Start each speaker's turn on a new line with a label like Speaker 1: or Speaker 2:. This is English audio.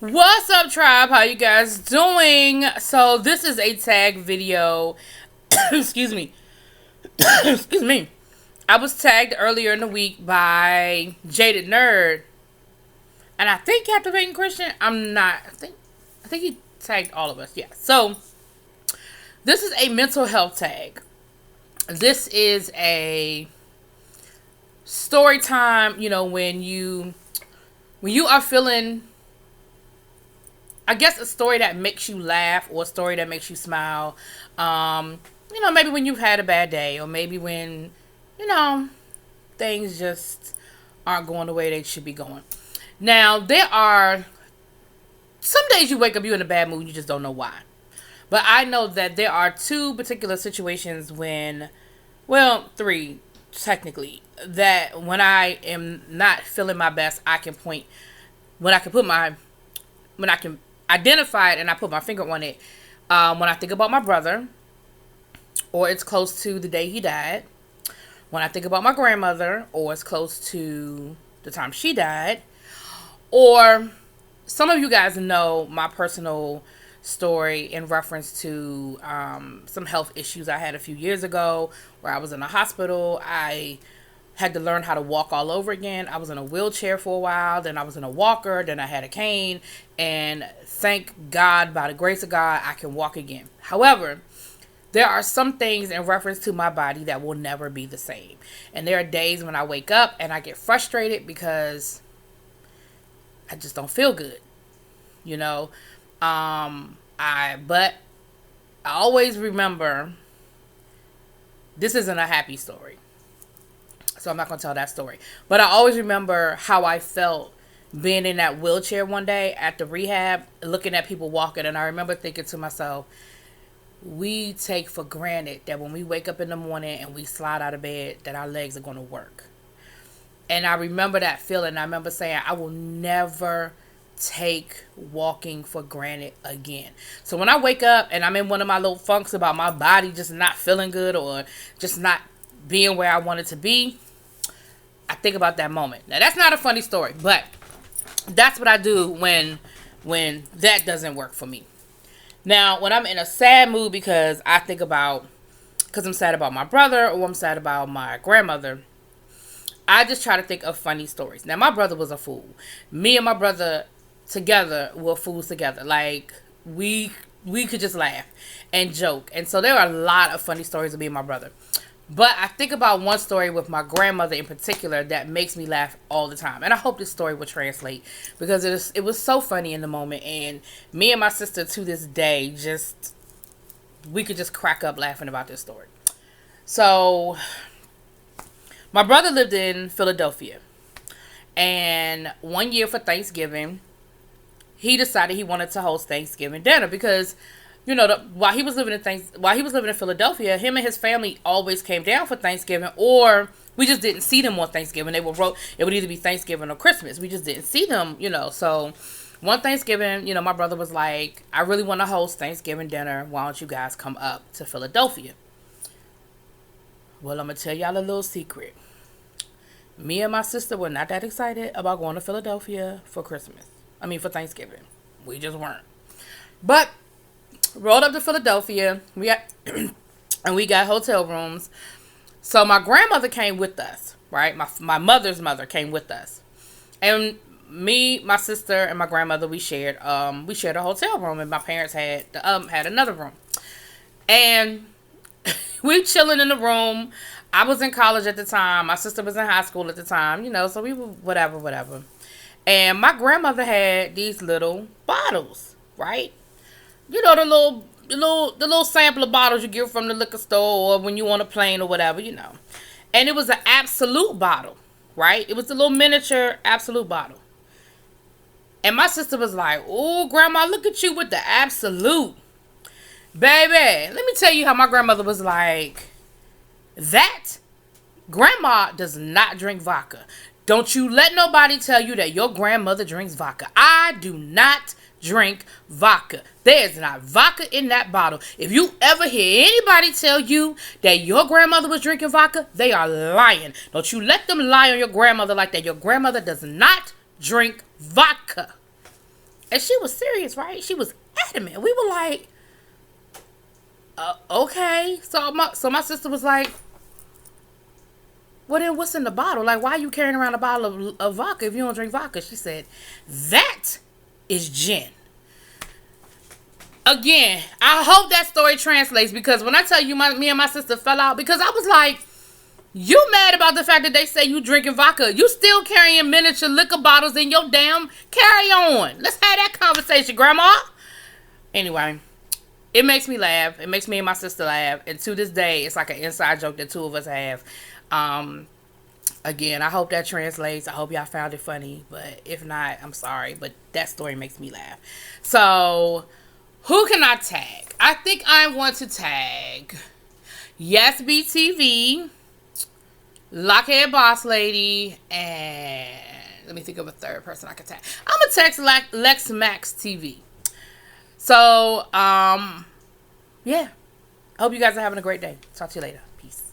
Speaker 1: What's up, tribe? How you guys doing? So this is a tag video. Excuse me. Excuse me. I was tagged earlier in the week by Jaded Nerd, and I think Captivating Christian. I'm not. I think he tagged all of us. Yeah. So this is a mental health tag. This is a story time. When you are feeling, I guess, a story that makes you laugh or a story that makes you smile. Maybe when you've had a bad day, or maybe when, things just aren't going the way they should be going. Now, there are some days you wake up, you're in a bad mood, you just don't know why. But I know that there are two particular situations three technically, that when I am not feeling my best, I can identify it and I put my finger on it. When I think about my brother, or it's close to the day he died. When I think about my grandmother, or it's close to the time she died. Or some of you guys know my personal story in reference to some health issues I had a few years ago, where I was in a hospital. I had to learn how to walk all over again. I was in a wheelchair for a while, then I was in a walker, then I had a cane, and thank God, by the grace of God, I can walk again. However, there are some things in reference to my body that will never be the same. And there are days when I wake up and I get frustrated because I just don't feel good. But I always remember this isn't a happy story. So I'm not going to tell that story. But I always remember how I felt being in that wheelchair one day at the rehab, looking at people walking. And I remember thinking to myself, we take for granted that when we wake up in the morning and we slide out of bed, that our legs are going to work. And I remember that feeling. I remember saying, I will never take walking for granted again. So when I wake up and I'm in one of my little funks about my body just not feeling good or just not being where I want it to be, I think about that moment. Now, that's not a funny story, but that's what I do when that doesn't work for me. Now, when I'm in a sad mood because I'm sad about my brother or I'm sad about my grandmother, I just try to think of funny stories. Now, my brother was a fool. Me and my brother together were fools together. Like, we could just laugh and joke. And so there are a lot of funny stories of me and my brother. But I think about one story with my grandmother in particular that makes me laugh all the time. And I hope this story will translate because it was so funny in the moment. And me and my sister to this day, we could just crack up laughing about this story. So my brother lived in Philadelphia. And one year for Thanksgiving, he decided he wanted to host Thanksgiving dinner because while he was living in Philadelphia, him and his family always came down for Thanksgiving, or we just didn't see them on Thanksgiving. It would either be Thanksgiving or Christmas. We just didn't see them, So one Thanksgiving, my brother was like, I really want to host Thanksgiving dinner. Why don't you guys come up to Philadelphia? Well, I'm going to tell y'all a little secret. Me and my sister were not that excited about going to Philadelphia for Thanksgiving. We just weren't. But rolled up to Philadelphia. We got hotel rooms. So my grandmother came with us, right? My mother's mother came with us, and me, my sister, and my grandmother, we shared a hotel room, and my parents had another room, and we chilling in the room. I was in college at the time. My sister was in high school at the time, so we were whatever. And my grandmother had these little bottles, right? The little sampler bottles you get from the liquor store or when you on a plane or whatever, And it was an Absolute bottle, right? It was a little miniature Absolute bottle. And my sister was like, oh, Grandma, look at you with the Absolute. Baby, let me tell you how my grandmother was like, that Grandma does not drink vodka. Don't you let nobody tell you that your grandmother drinks vodka. I do not drink vodka. There's not vodka in that bottle. If you ever hear anybody tell you that your grandmother was drinking vodka, they are lying. Don't you let them lie on your grandmother like that. Your grandmother does not drink vodka. And she was serious, right? She was adamant. We were like, okay. So my sister was like, well, then what's in the bottle? Like, why are you carrying around a bottle of vodka if you don't drink vodka? She said, that is gin. Again, I hope that story translates, because when I tell you me and my sister fell out, because I was like, you mad about the fact that they say you drinking vodka. You still carrying miniature liquor bottles in your damn carry-on. Let's have that conversation, Grandma. Anyway, it makes me laugh. It makes me and my sister laugh. And to this day, it's like an inside joke that two of us have. Again, I hope that translates. I hope y'all found it funny. But if not, I'm sorry. But that story makes me laugh. So, who can I tag? I think I want to tag Yes BTV, Lockhead Boss Lady, and let me think of a third person I can tag. I'm gonna text LexMacTea. So, yeah. I hope you guys are having a great day. Talk to you later. Peace.